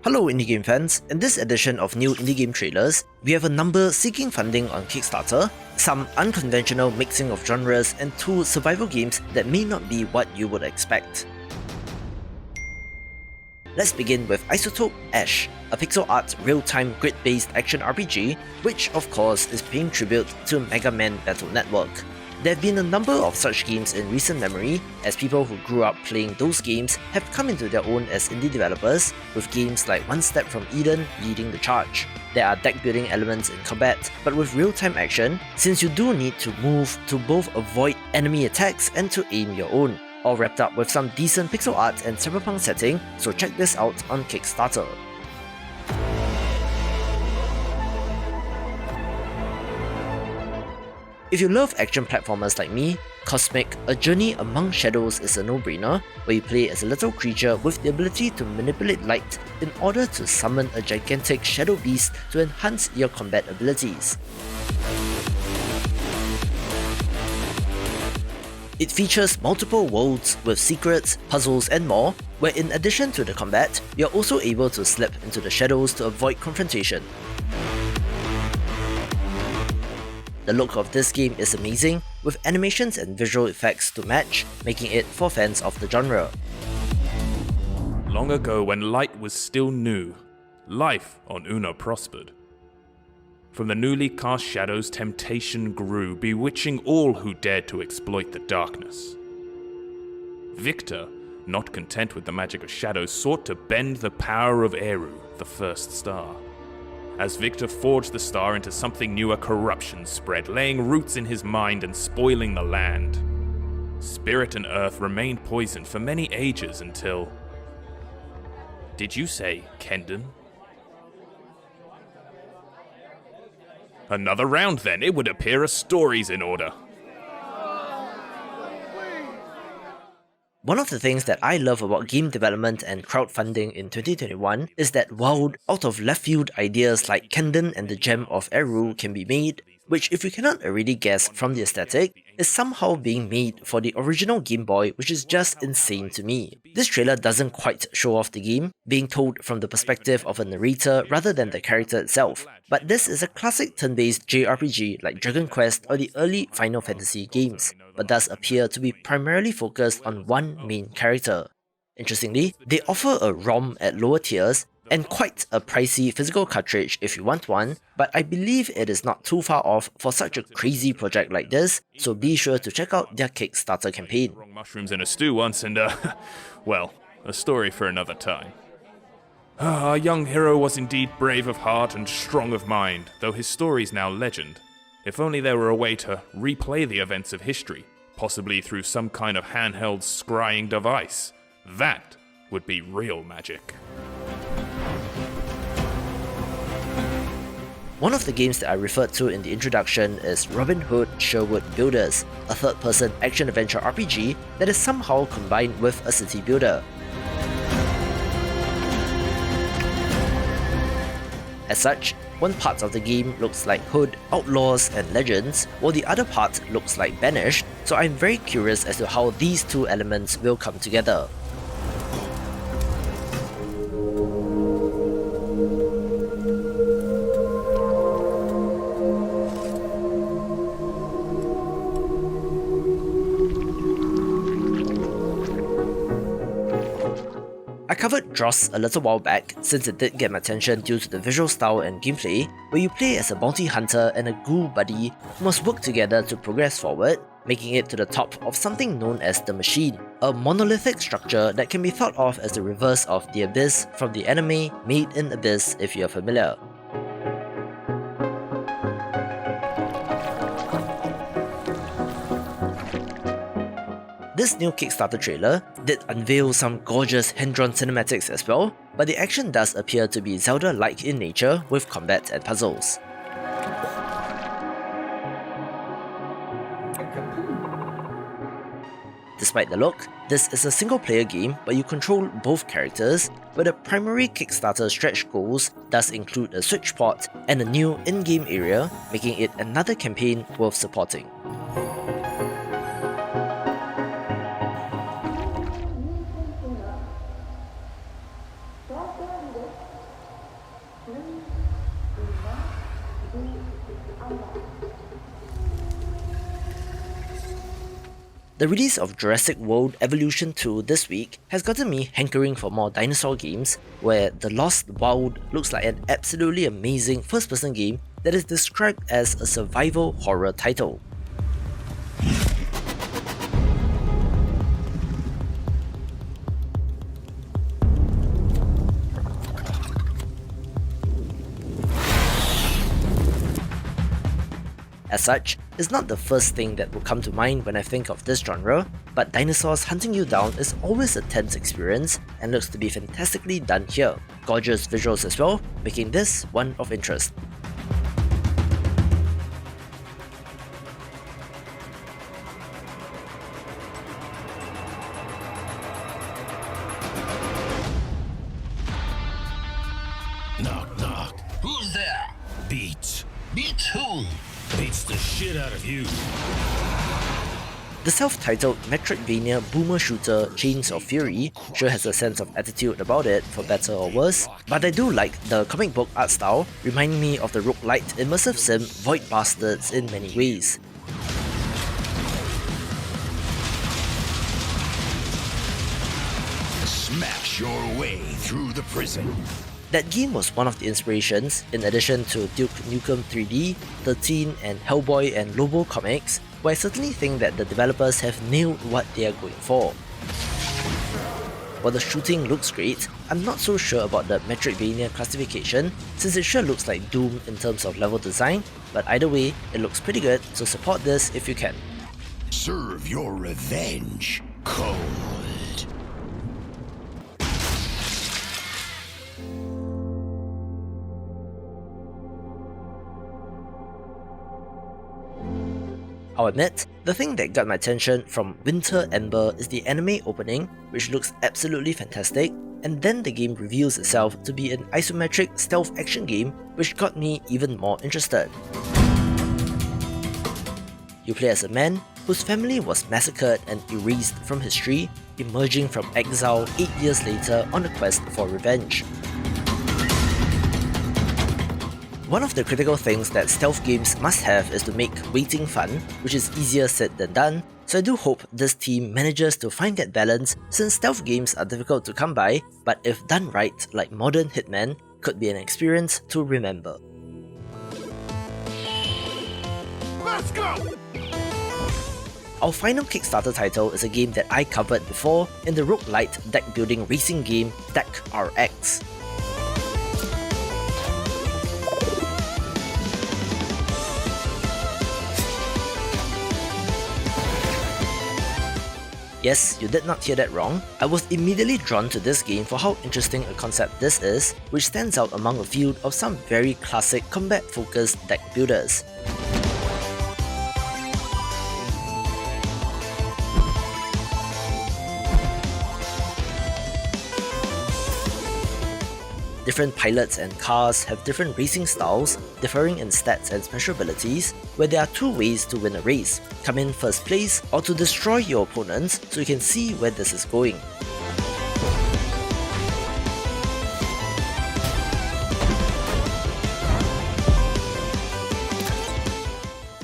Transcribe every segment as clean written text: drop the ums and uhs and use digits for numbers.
Hello indie game fans, in this edition of new indie game trailers, we have a number seeking funding on Kickstarter, some unconventional mixing of genres, and 2 survival games that may not be what you would expect. Let's begin with Isotope Ash, a pixel art real-time grid-based action RPG, which of course is paying tribute to Mega Man Battle Network. There have been a number of such games in recent memory, as people who grew up playing those games have come into their own as indie developers, with games like One Step from Eden leading the charge. There are deck building elements in combat, but with real-time action, since you do need to move to both avoid enemy attacks and to aim your own. All wrapped up with some decent pixel art and cyberpunk setting, so check this out on Kickstarter. If you love action platformers like me, Cosmic: A Journey Among Shadows is a no-brainer, where you play as a little creature with the ability to manipulate light in order to summon a gigantic shadow beast to enhance your combat abilities. It features multiple worlds with secrets, puzzles, and more, where in addition to the combat, you're also able to slip into the shadows to avoid confrontation. The look of this game is amazing, with animations and visual effects to match, making it for fans of the genre. Long ago, when light was still new, life on Una prospered. From the newly cast shadows, temptation grew, bewitching all who dared to exploit the darkness. Victor, not content with the magic of shadows, sought to bend the power of Eru, the first star. As Victor forged the star into something new, a corruption spread, laying roots in his mind and spoiling the land. Spirit and Earth remained poisoned for many ages until... Did you say Kendan? Another round then, it would appear a story's in order. One of the things that I love about game development and crowdfunding in 2021 is that wild, out-of-left-field ideas like Kendan and the Gem of Erú can be made, which, if you cannot already guess from the aesthetic, is somehow being made for the original Game Boy, which is just insane to me. This trailer doesn't quite show off the game, being told from the perspective of a narrator rather than the character itself, but this is a classic turn-based JRPG like Dragon Quest or the early Final Fantasy games, but does appear to be primarily focused on one main character. Interestingly, they offer a ROM at lower tiers, and quite a pricey physical cartridge if you want one, but I believe it is not too far off for such a crazy project like this, so be sure to check out their Kickstarter campaign. Wrong mushrooms in a stew once and well, a story for another time. Our young hero was indeed brave of heart and strong of mind, though his story's now legend. If only there were a way to replay the events of history, possibly through some kind of handheld scrying device. That would be real magic. One of the games that I referred to in the introduction is Robin Hood Sherwood Builders, a third-person action-adventure RPG that is somehow combined with a city builder. As such, one part of the game looks like Hood, Outlaws, and Legends, while the other part looks like Banished, so I'm very curious as to how these two elements will come together. I covered Dros a little while back, since it did get my attention due to the visual style and gameplay, where you play as a bounty hunter and a ghoul buddy who must work together to progress forward, making it to the top of something known as the Machine, a monolithic structure that can be thought of as the reverse of the Abyss from the anime Made in Abyss if you're familiar. This new Kickstarter trailer did unveil some gorgeous hand-drawn cinematics as well, but the action does appear to be Zelda-like in nature with combat and puzzles. Despite the look, this is a single-player game, but you control both characters, where the primary Kickstarter stretch goals does include a Switch port and a new in-game area, making it another campaign worth supporting. The release of Jurassic World Evolution 2 this week has gotten me hankering for more dinosaur games, where The Lost Wild looks like an absolutely amazing first-person game that is described as a survival horror title. As such, it's not the first thing that will come to mind when I think of this genre, but dinosaurs hunting you down is always a tense experience and looks to be fantastically done here. Gorgeous visuals as well, making this one of interest. Knock, knock. Who's there? Beats. Beats who? Beats the shit out of you. The self-titled Metroidvania boomer shooter Chains of Fury sure has a sense of attitude about it, for better or worse, but I do like the comic book art style, reminding me of the roguelite immersive sim Void Bastards in many ways. Smash your way through the prison. That game was one of the inspirations, in addition to Duke Nukem 3D, 13 and Hellboy and Lobo comics, where I certainly think that the developers have nailed what they are going for. While the shooting looks great, I'm not so sure about the Metroidvania classification, since it sure looks like Doom in terms of level design, but either way, it looks pretty good, so support this if you can. Serve your revenge, cold. I'll admit, the thing that got my attention from Winter Ember is the anime opening, which looks absolutely fantastic, and then the game reveals itself to be an isometric stealth action game, which got me even more interested. You play as a man whose family was massacred and erased from history, emerging from exile 8 years later on a quest for revenge. One of the critical things that stealth games must have is to make waiting fun, which is easier said than done, so I do hope this team manages to find that balance, since stealth games are difficult to come by, but if done right, like modern Hitman, could be an experience to remember. Let's go! Our final Kickstarter title is a game that I covered before in the roguelite deck building racing game Deck RX. Yes, you did not hear that wrong. I was immediately drawn to this game for how interesting a concept this is, which stands out among a field of some very classic combat-focused deck builders. Different pilots and cars have different racing styles, differing in stats and special abilities, where there are two ways to win a race: come in first place or to destroy your opponents, so you can see where this is going.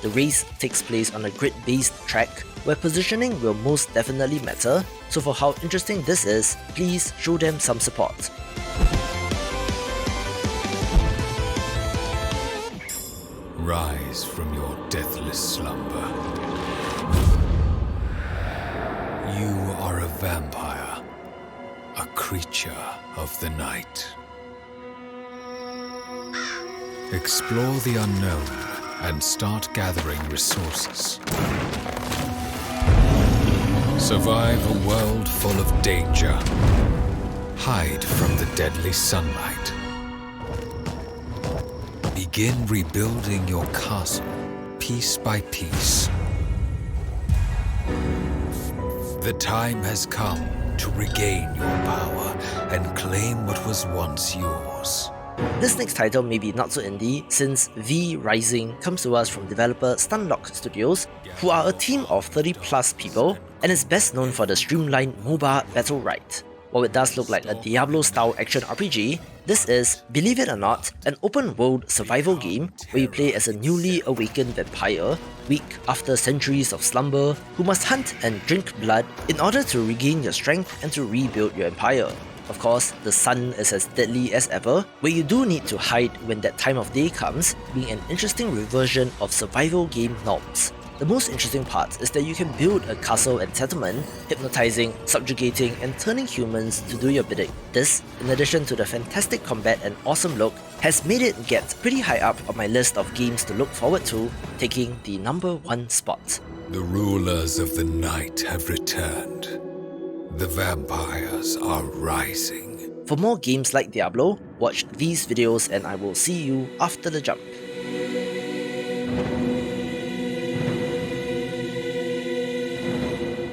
The race takes place on a grid-based track, where positioning will most definitely matter, so for how interesting this is, please show them some support. Rise from your deathless slumber. You are a vampire, a creature of the night. Explore the unknown and start gathering resources. Survive a world full of danger. Hide from the deadly sunlight. Begin rebuilding your castle, piece by piece. The time has come to regain your power and claim what was once yours. This next title may be not so indie, since V Rising comes to us from developer Stunlock Studios, who are a team of 30 plus people, and is best known for the streamlined MOBA Battle Right. While it does look like a Diablo-style action RPG, This is, believe it or not, an open-world survival game where you play as a newly awakened vampire, weak after centuries of slumber, who must hunt and drink blood in order to regain your strength and to rebuild your empire. Of course, the sun is as deadly as ever, where you do need to hide when that time of day comes, being an interesting reversion of survival game norms. The most interesting part is that you can build a castle and settlement, hypnotizing, subjugating, and turning humans to do your bidding. This, in addition to the fantastic combat and awesome look, has made it get pretty high up on my list of games to look forward to, taking the number 1 spot. The rulers of the night have returned. The vampires are rising. For more games like Diablo, watch these videos and I will see you after the jump.